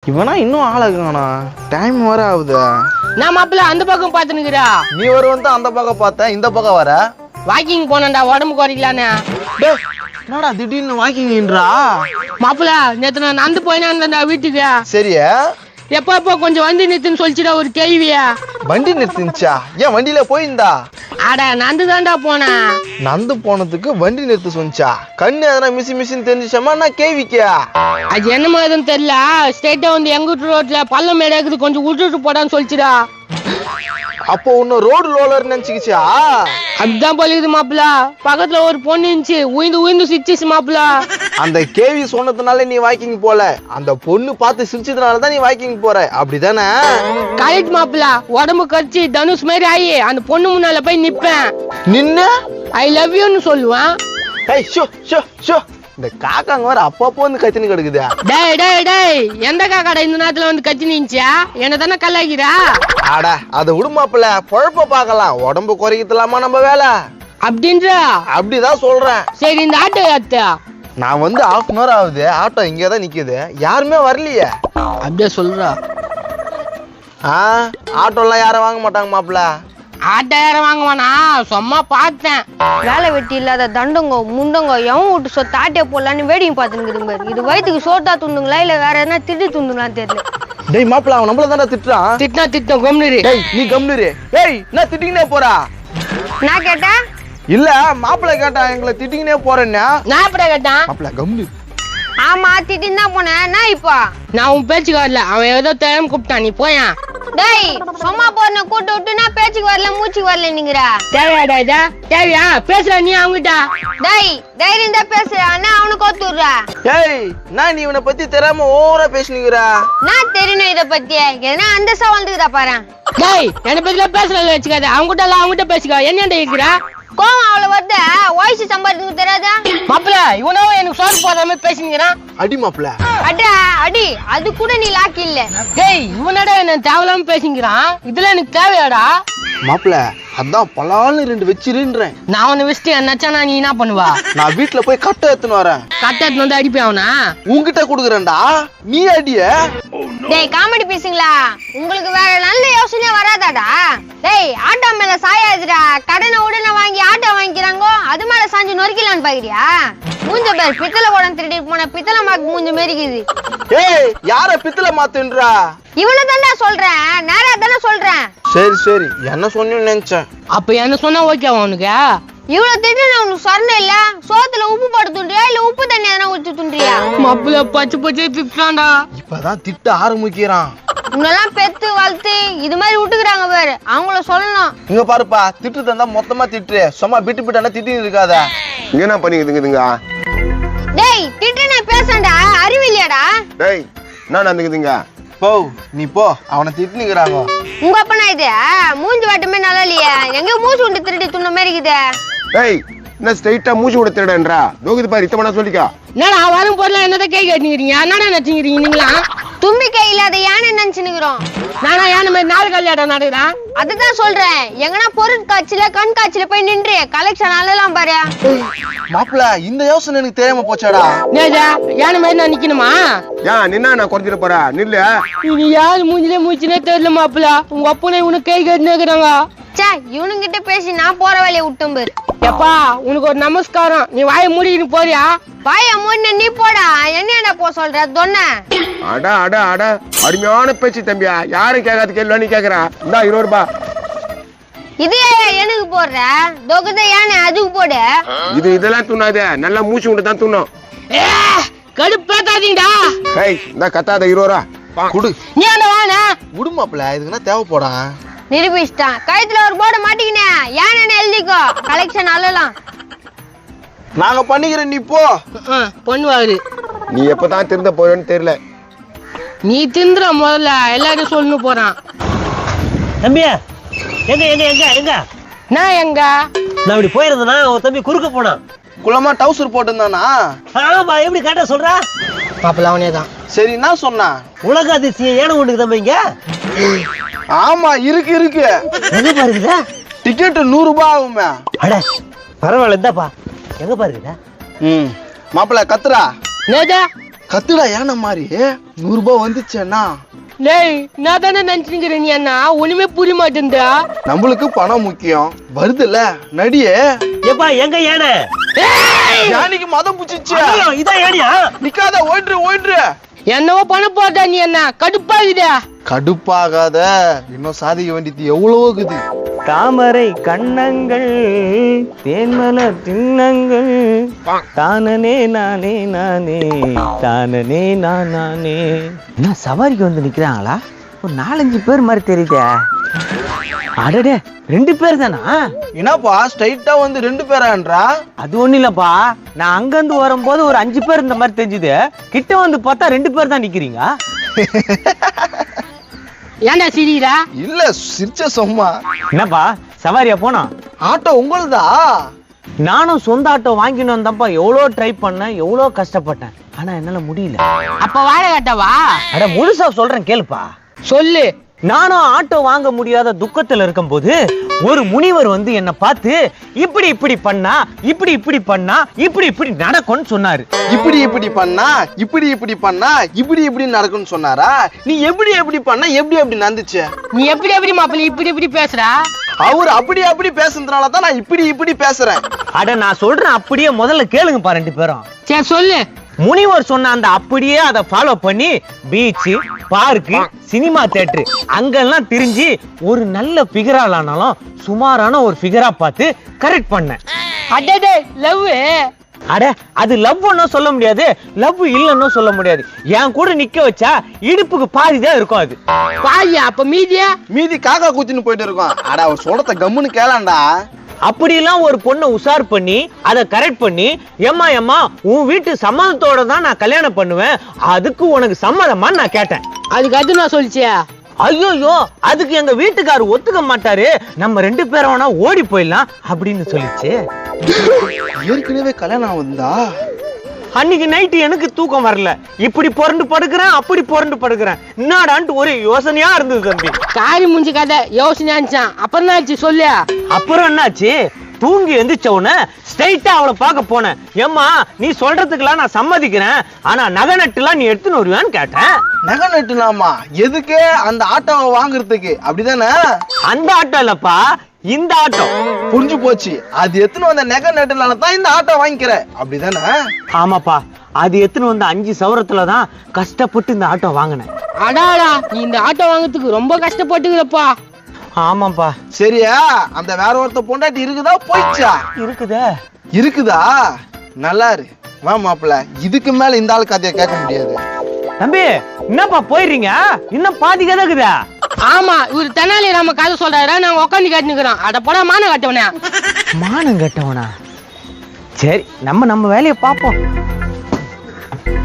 இவனா இன்னும் ஆளகானா டைம் வர ஆகுது. நான் மாப்பிள்ள அந்த பக்கம் பாத்துனுக்குறா. நீ ஒரு வந்து அந்த பக்கம் பார்த்த இந்த பக்கம் வர. வாக்கிங் போனேன்டா உடம்பு குறைக்கலான்னு. என்னடா திடீர்னு வாக்கிங்ன்றா? மாப்பிள்ள நேத்து நான் நடந்து போயினா வீட்டுக்கு. சரியா எப்போ கொஞ்சம் வண்டி நிறுத்துன்னு சொல்லிச்சுடா ஒரு கேள்வியா. வண்டி நிறுத்துச்சா? ஏன் வண்டியில போயிருந்தா? அட நந்து தான்டா போனேன். நந்து போனதுக்கு வண்டி நிறுத்த சொன்னா கண்ணு எதனா மிஷின் தெரிஞ்சுச்சமா? நான் கேவிக்கியா அது என்னமா எதுன்னு தெரியல. ஸ்ட்ரெயிட்டா வந்து எங்க வீட்டு ரோட்ல பள்ளம் மேல இருக்குது கொஞ்சம் விட்டுட்டு போடான்னு சொல்லிச்சுடா. அப்போ உன்ன ரோடு ரோலர் நினைச்சுக்கிச்சா? அப்படிதான் போலிக்குது மாப்பிள்ள. பக்கத்துல ஒரு பொண்ணு இருந்துச்சு உயிந்து சிரிச்சிச்சு மாப்பிள்ள. அந்த கேவி சொன்னதுனால நீ வாக்கிங் போல, அந்த பொண்ணு பார்த்து சிரிச்சதுனாலதான் நீ வாக்கிங் போற, அப்படிதானே? கரெக்ட் மாப்பிள்ள. உடம்பு கடிச்சு தனுஷ் மாதிரி ஆகி அந்த பொண்ணு முன்னால போய் நிப்பேன். நின்னு ஐ லவ் யூன்னு சொல்லுவேன். இந்த காக்காங்க வர அப்பப்போ வந்து கத்தின்னு கிடக்குது. டேய் டேய் டேய் எந்த காக்காடா இந்த நேரத்துல வந்து கத்தி நின்ச்சா? என்ன தானே கல்லாக்கிறா? அட அதை விடுமாப்பிள்ள, பொழப்ப பாக்கலாம், உடம்பு குறைக்கலாமா நம்ம வேலை அப்படின்ற அப்படிதான் சொல்றேன். சரி இந்த ஆட்டோ யாத்தா? நான் வந்து 1/2 hour ஆகுது, ஆட்டோ இங்கதான் நிக்குது, யாருமே வரலையே. அப்படியே சொல்றா? ஆட்டோ எல்லாம் யாரும் வாங்க மாட்டாங்க மாப்பிள்ள. ஆட்டோ யாரும் வாங்குவானா? சும்மா பார்த்தேன். வேலை வெட்டி இல்லாத தண்டங்க முண்டங்க எவன் விட்டு சொத்து ஆட்டே போடலான்னு வேடிக்கை பார்த்துன்னு பாரு. இது வயிற்றுக்கு சோட்டா துண்டுங்களா இல்ல வேற எதனா திட்டு துண்டுங்களான்னு தெரியல. டேய் மாப்பிள்ள, அவன் நம்மள தானே திட்டுறான். திட்டம் கம்னுரு. டேய் நீ கம்னுரு. டேய் நான் திட்டிங்கனே போறா. நான் கேட்டேன் இல்ல மாப்பிள்ள கேட்டா எங்களை திட்டிங்கனே போறேன்னா. நான் எப்படா கேட்டான்? மாப்பிள்ள கம்னு. ஆமா திட்டின்னு தான் போனேன். நான் இப்போ நான் உன் பேச்சுக்கு வரல, அவன் ஏதோ தேவையும் கூப்பிட்டான், நீ போயா. டேய் சும்மா போறன கூட்டு விட்டு நான் பேச்சுக்கு வரல மூச்சுக்கு வரல நீங்கடா. தேவையாடா இதா? தேவையா? பேசுற நீ அவங்கிட்ட. டேய் தைரியம் தான் பேசுற அண்ணா அவனுக்கு ஒத்துடுறா. ஏய் நான் இவனை பத்தி தெரியாம ஓவரா பேசினுக்குறா. நான் தெரியணும் இத பத்தி எதனா அந்த சவால்ந்துக்குதா பாரு. டேய் என்ன பத்தில பேசுறத வச்சுக்காத, அவங்கிட்ட எல்லாம் அவங்கிட்ட பேசிக்கா. என்னண்டா இருக்கிறா? கோவம் அவ்வளவு வருது, வாய்ஸ் சம்பாதிக்கு தெரியாதா? மாப்பிள்ள இவனோ எனக்கு சோறு போடுற மாதிரி பேசினுக்கிறான். அடி மாப்பிள்ள. அடா அடி அது கூட நீ லாக்கி இல்ல. டேய் இவனடா என்ன தேவையில்லாம பேசிக்கிறான், இதுல எனக்கு தேவையாடா? மாப்பிள்ள அதான் பலான்னு 2 வச்சிருன்றேன். நான் உன்னை வச்சுட்டு என்னாச்சா நீ என்ன பண்ணுவா? நான் வீட்டுல போய் கட்டை எடுத்துன்னு வரேன். கட்டை எடுத்துன்னு வந்து அடிப்பேன் அவனா? உன்கிட்ட குடுக்குறேன்டா, நீ அடிய. டேய் காமெடி பேசுங்களா? உங்களுக்கு வேற நல்ல யோசனை வராதாடா? டேய் ஆட்டோ மேல சாயாதுடா. கடனை உடனே வாங்கி ஆட்டோ வாங்கிக்கிறாங்க, அது மேல சாஞ்சு நொறுக்கலான்னு பாக்குறியா? மூஞ்ச பேர் பித்தளை உடனே திருடி போன பித்தளை மாக்கு மூஞ்ச மாரிக்குது. ஏய் யார பித்தளை மாத்துன்றா? இவனை தான்டா சொல்றேன், நேரா தானே சொல்றேன். சரி என்ன சொன்னு நினைச்சேன். அப்ப என்ன சொன்னா ஓகேவா உனக்கு? இவ்வளவு திட்டு உனக்கு சொன்னேன் இல்ல? சோத்துல உப்பு போட்டு துண்டியா இல்ல உப்பு தண்ணி எதனா ஊத்தி துண்டியா? மாப்பிள்ள பச்சை திட்டான்டா. இப்பதான் திட்ட ஆரம்பிக்கிறான். உன்னெல்லாம் பெத்து வளர்த்து இது மாதிரி விட்டுக்கிறாங்க பாரு, அவங்கள சொல்லணும். இங்க பாருப்பா, திட்டு தந்தா மொத்தமா திட்டு, சும்மா பிட்டானா திட்டின்னு இருக்காத. இங்க என்ன பண்ணிக்குதுங்க? டேய் திட்டுன்னு பேசண்டா, அறிவில்லையாடா? டேய் என்ன நடந்துக்குதுங்க? போ நீ போ, அவனை திட்டினுக்கிறாங்க. உங்க அப்பனா இது மூஞ்சி வாட்டமே நல்லா இல்லையா? எங்கயோ மூச்சு உண்டு திருடி துண்ண மாதிரி இருக்குது. டேய் என்ன ஸ்ட்ரைட்டா மூச்சு விட திருடன்றா? நோக்குது பாரு, இத்தனை சொல்லிக்கா. என்னடா வரும் பொருளா என்னதான் கை கட்டிக்கிறீங்க? என்னடா நச்சுக்கிறீங்க நீங்களா? தும்பிக்கை இல்லாத யானை நினைச்சுனுக்குறோம். நானா யானை மாதிரி 4 கல்யாணம் நடக்குறான். அதுதான் சொல்றேன், எங்கன்னா பொருட்காட்சியில கண் காட்சியில போய் நின்று கலெக்ஷன் அழலாம் பாரு. மாப்பிள்ள இந்த யோசனை எனக்கு தெரியாம போச்சாடா. நேஜா யானை மாதிரி நான் நிக்கணுமா? ஏன் நின்னா நான் குறைஞ்சிட போறா? நில்லு. இது யாரு மூஞ்சிலே மூச்சுனே தெரியல மாப்பிள்ள. உங்க அப்பனே உனக்கு கை கட்டினுக்குறாங்க. சே இவனுங்கிட்ட பேசி நான் போற வேலையை விட்டும் பாரு. எப்பா உனக்கு ஒரு நமஸ்காரம், நீ வாயை மூடிக்கிட்டு போறியா? வாய மூடின நீ போடா, என்னடா போ சொல்ற தொன்ன? அடா அடா அடா அருமையான பேச்சு தம்பியா, யாரும் கேட்காத கேள்வி நீ கேக்குறா. இந்தா 20 ரூபாய். இது எனக்கு போடுற தொகுத யானை அதுக்கு போடு. இதெல்லாம் துண்ணாதே, நல்லா மூச்சு விட்டு தான் துண்ணும். கடுப்பேத்தாதீங்கடா. ஏய் இந்த கத்தாத 20 ரூபாய் குடு. நீ அந்த வானா விடு மாப்பிள்ள, இதுக்குன்னா தேவைப்படா. நிரூபிச்சிட்டான். கழுத்துல ஒரு போர்டு மாட்டிக்கினே யானை எழுதிக்கோ, கலெக்ஷன் அழலாம். நாங்க பண்ணிக்கிறேன், நீ போ. பண்ணுவாரு. நீ எப்பதான் திருந்த போறேன்னு தெரியல. நீ திந்துற முதல்ல எல்லாரும் சொல்லணும் போறான். தம்பியா எங்க எங்க எங்க எங்க நான் எங்க நான் இப்படி போயிருந்தேன்னா உன் தம்பி குறுக்க போனான். குளமா டவுசர் போட்டுருந்தானா? ஆமா எப்படி கரெக்டா சொல்றா? மாப்பிள்ள அவனே தான். சரி என்ன சொன்னா? உலக அதிசயம் ஏன ஒண்ணுக்கு தம்பி இங்க. ஆமா இருக்கு எங்க பாருக்குதா? டிக்கெட் 100 ரூபாய் ஆகுமே. அட பரவாயில்ல இந்தாப்பா. எங்க பாருக்குதா? மாப்பிள்ள கத்துறா. நேஜா கத்துடா ஏன மாதிரி 100 ரூபாய் வந்துச்சேன்னா டேய் நான் தானே நினைச்சுக்கிறேன் நீ அண்ணா ஒண்ணுமே புரிய மாட்டேன்டா. நம்மளுக்கு பணம் முக்கியம். வருதுல்ல நடியே. ஏப்பா எங்க யானை? யானைக்கு மதம் புடிச்சிச்சு. ஐயோ, இதான் யானையா? நிக்காத, ஓய்டு. என்னவோ பண்ண போட்டா நீ அண்ணா கடுப்பாகுதா. கடுப்பாகாத, இன்னும் சாதிக்க வேண்டியது எவ்வளவோ இருக்குது. தாமரை கண்ணங்கள் தேன்மலர் தின்னங்கள் தானனே நானே நானே தானனே நானே. என்ன சவாரிக்கு வந்து நிக்கிறாங்களா? ஒரு 4-5 பேர் மாதிரி தெரியுதே. அடடே 2 பேர் தானா? என்னப்பா ஸ்ட்ரைட்டா வந்து 2 பேரான்றா? அது ஒண்ணு இல்லப்பா, நான் அங்கிருந்து வரும்போது ஒரு 5 பேர் இந்த மாதிரி தெரிஞ்சுது. கிட்ட வந்து பார்த்தா 2 பேர் தான் நிக்கிறீங்க. ஏன்டா சிரிக்கிறா? இல்ல சிரிச்ச சும்மா. என்னப்பா சவாரியா போனோம்? ஆட்டோ உங்களுதா? நானும் சொந்த ஆட்டோ வாங்கினு வந்தப்பா. எவ்வளோ ட்ரை பண்ணேன், எவ்வளோ கஷ்டப்பட்டேன். ஆனா என்னால முடியல. அப்ப வாழ கட்டவா? அட முழுசா சொல்றேன் கேளுப்பா. சொல்லு. நானும் ஆட்டோ வாங்க முடியாத துக்கத்துல இருக்கும் போது ஒரு முனிவர் வந்து என்ன பார்த்து இப்படி பண்ணா இப்படி பண்ணா இப்படி நடக்கும்னு சொன்னாரு. இப்படி பண்ணா இப்படி நடக்கும்னு சொன்னாரா? நீ எப்படி பண்ணா எப்படி நடந்துச்சு? நீ எப்படி மாப்பிள்ளை இப்படி பேசுறா? அவர் அப்படி பேசுறதுனால தான் நான் இப்படி பேசுறேன். அட நான் சொல்றேன் அப்படியே முதல்ல கேளுங்கப்பா 2 பேரும். சரி சொல்லு. முனிவர் சொன்ன அந்த அப்படியே அதை ஃபாலோ பண்ணி பீச், பார்க்கு, சினிமா தியேட்டர் அங்கெல்லாம் திரிஞ்சு ஒரு நல்ல ஃபிகராலானாலும் சுமாரான ஒரு ஃபிகரா பார்த்து கரெக்ட் பண்ணேன். அடடே லவ். அட அது லவ்னு சொல்ல முடியாது, லவ் இல்லன்னு சொல்ல முடியாது. என் கூட நிக்க வச்சா இடுப்புக்கு பாதிதான் இருக்கும். அது பாதியா? அப்ப மீதி காக்கா கூத்தின்னு போயிட்டு இருக்கோம். அட அவர் சொல்றத கம்முன்னு கேளாண்டா. அப்படிலாம் ஒரு பொண்ணை உஷார் பண்ணி அதை கரெக்ட் பண்ணி ஏம்மா உன் வீட்டு சம்மதத்தோட தான் நான் கல்யாணம் பண்ணுவேன், அதுக்கு உனக்கு சம்மதமான்னு நான் கேட்டேன். அதுக்கு அது நான் சொல்லிச்சியா? ஐயோ அதுக்கு எங்க வீட்டுக்காரர் ஒத்துக்க மாட்டாரு, நம்ம 2 பேரும் வேணா ஓடி போயிடலாம் அப்படின்னு சொல்லிச்சு. ஏற்கனவே கல்யாணம் வந்தா அன்னைக்கு நைட்டு எனக்கு தூக்கம் வரல. இப்படி புரண்டு படுக்கிறேன் அப்படி புரண்டு படுக்கிறேன். என்னடான்ட்டு ஒரு யோசனையா இருந்தது தம்பி. காரி முடிஞ்ச கதை யோசனை ஆனிச்சான். அப்புறம் என்ன ஆச்சு சொல்லு. அப்புறம் என்னாச்சு, தூங்கி எந்திரிச்ச உடனே ஸ்ட்ரைட்டா அவளை பார்க்க போனேன். ஏம்மா நீ சொல்றதுக்கெல்லாம் நான் சம்மதிக்கிறேன், ஆனா நகை நட்டுலாம் நீ எடுத்துன்னு வருவியான்னு கேட்டேன். நகை நட்டுலாமா? எதுக்கு? அந்த ஆட்டோவை வாங்குறதுக்கு, அப்படிதானே? அந்த ஆட்டோ இல்லப்பா, இந்த ஆட்டோ. புரிஞ்சு போச்சு. அது எத்தனை வந்த நகை நட்டுனால தான் இந்த ஆட்டோ வாங்கிக்கிற, அப்படிதானே? ஆமாப்பா, அது எத்தனை வந்த 5 சவரத்துலதான் கஷ்டப்பட்டு இந்த ஆட்டோ வாங்கினேன். அடாடா நீ இந்த ஆட்டோ வாங்குறதுக்கு ரொம்ப கஷ்டப்பட்டுக்கிறப்பா. ஆமாப்பா. சரியா? அந்த வேற ஒருத்த பொண்டாட்டி இருக்குதா போயிடுச்சா? இருக்குதா? நல்லா இரு. வா மாப்பிள்ள, இதுக்கு மேல இந்த ஆள் கதையை கேட்க முடியாது. தம்பி என்னப்பா போயிடுறீங்க? இன்னும் பாதி கதை இருக்குதா? ஆமா இவரு தெனாலி நம்ம கதை சொல்றாரு, நாங்க உட்காந்து கேட்டுக்கிறோம். அட போட மான கட்டவனே. மானம் கட்டவனா? சரி நம்ம வேலையை பார்ப்போம்.